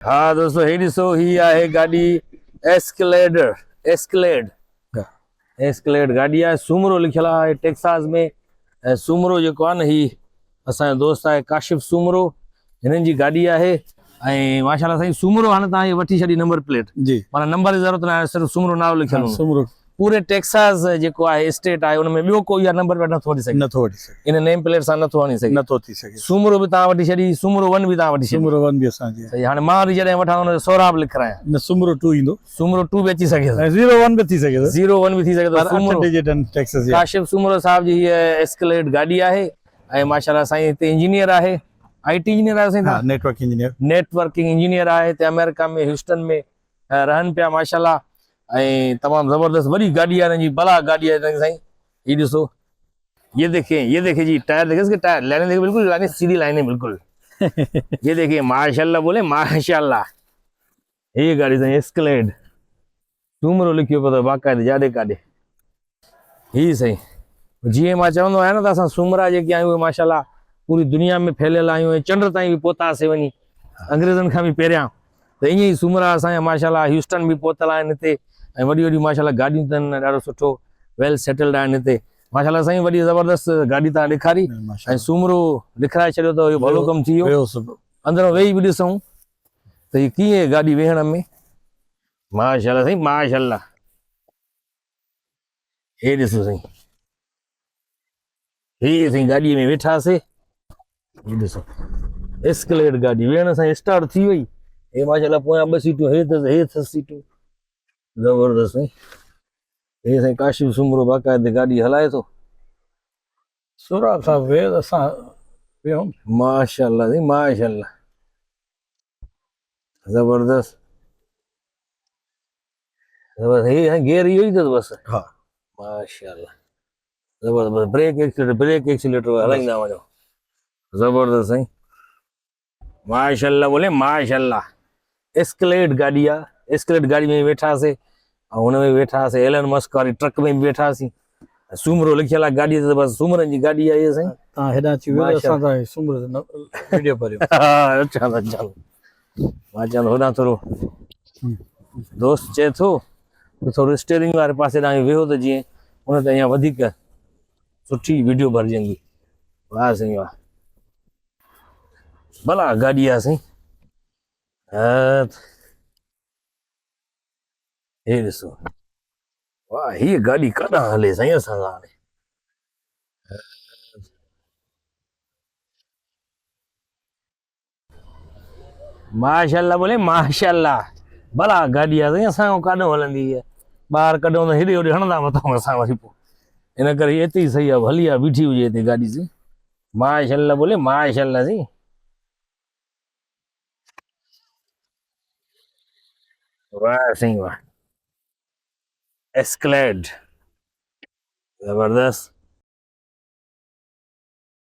हाँ दोस्तों, हे ॾिसो, ही आहे गाॾी एस्कलेड गाॾी आहे। सूमरो लिखियल आहे टेक्सास में। ऐं सूमरो जेको आहे न, ही असांजो दोस्त आहे काशिफ सूमरो, हिननि जी गाॾी आहे। ऐं माशाल्लाह साईं, सूमरो हाणे तव्हांजी वठी छॾी नंबर प्लेट, जी माना नंबर जी ज़रूरत न आहे, सिर्फ़ु सूमरो नालो लिखियल हूंदो। सूमरो पूरे टेक्सास जेको आहे स्टेट आहे, उनमें ॿियो कोई इहा नंबर प्लेट नथो वठी सघे, नथो वठी सघे, इन नेम प्लेट सां नथो हणी सघे, नथो थी सघे। सूमरो बि तव्हां वठी छॾी, सूमरो 1 बि तव्हां वठी छॾी। सूमरो 1 बि असांजी सही। हाणे मां वरी जॾहिं वठां हुन जो सोराब लिखायां, न सूमरो 2 ईंदो, सूमरो 2 बि अची सघे थो, 01 भी थी सके, 01 भी थी सघे थो। सूमरो टेक्सास जी काशिफ सूमरो साहब जी हीअ एस्केलेड गाॾी आहे। ऐं माशाल्लाह साईं हिते इंजीनियर आहे, आईटी इंजीनियर आहे साईं। हां, नेटवर्किंग इंजीनियर आहे। हिते अमेरिका में ह्यूस्टन में रहनि पिया माशाल्लाह। ऐं तमामु ज़बरदस्त वॾी गाॾी आहे हिनजी, भला गाॾी आहे साईं। ये देखो, ये देखिए जी, टायर देखिए इसके, टायर लाइनें देखिए, बिल्कुल लाइनें सीधी लाइनें बिल्कुल। ये देखिए, माशाल्लाह बोले माशाल्लाह। ये गाड़ी साईं एस्केलेड, सूमरो लिखियो पियो अथव बाक़ाइदे जाॾे काॾे। ही सही जीअं मां चवंदो आहियां न, त असां सूमरा जेके आहियूं उहे माशाल्लाह पूरी दुनिया में फैलियल आहियूं ऐं चंड ताईं बि पहुतासीं वञी, अंग्रेज़नि खां बि पहिरियां। त ईअं ई सूमरा असांजा माशाल्लाह ह्यूस्टन बि पहुतल आहिनि हिते। ऐं वॾी वॾी माशाल्लाह गाॾियूं अथनि, ॾाढो सुठो वेल सेटल्ड आहिनि हिते माशाल्लाह साईं। वॾी ज़बरदस्त गाॾी तव्हां ॾेखारी ऐं सूमरो लिखाए छॾियो अथव, इहो भलो कमु थी वियो। अंदरों वेही बि ॾिसूं त हीअ कीअं गाॾी वेहण में, माशाल्लाह साईं माशाल्लाह। हे ॾिसो साईं, हे साईं गाॾीअ में वेठासीं, हे ॾिसो एस्केलेड गाॾी वेहण सां स्टार्ट थी वई। हे माशाल्लाह पोयां 2 सीटूं, हे सीटूं ज़बरदस्त साईं। हे साईं काशिफ सूमरो बाक़ाइदे गाॾी हलाए थो। सोराब साहब वे असां वेहूं, माशाल्लाह साईं माशाल्लाह, ज़बरदस्त ज़बरदस्त। हे गियर इहो ई अथसि बसि। हा माशाल्लाह ज़बरदस्त। ब्रेक एक्सीलेटर हलाईंदा वञो, ज़बरदस्त साईं माशाल्लाह बोले माशाल्लाह। एस्केलेड गाॾी आहे, एस्केलेड गाॾी में वेठासीं ऐं हुन में वेठासीं, एलन मस्क वारी ट्रक में बि वेठासीं। सूमरो लिखियल आहे गाॾीअ ते, बसि सूमरनि जी गाॾी आहे इहा साईं। तव्हां हेॾां अची वियो, असां त सूमरो वीडियो भरियो। हा अच्छा चलो, मां चवां होॾां थोरो दोस्त चए थो त थोरो स्टीयरिंग वारे पासे ॾांहुं वेहो त जीअं हुन ते अञा वधीक सुठी वीडियो भरिजंदी। वाह साईं वाह, भला गाॾी आहे साईं। हे ॾिसो, वाह हीअ गाॾी काॾां हले साईं असां सां हाणे। माशाल्लाह बोले माशाल्लाह, भला गाॾी आहे साईं। असां काॾों हलंदी इहा, ॿाहिरि कढूं त हेॾे होॾे हणंदा मथां असां वरी पोइ, इन करे हिते ई सही आहे, हली आहे बीठी हुजे हिते गाॾी साईं। माशाल्लाह बोले माशाल्लाह साईं। वाह साईं वाह, एस्केलेड ज़बरदस्त।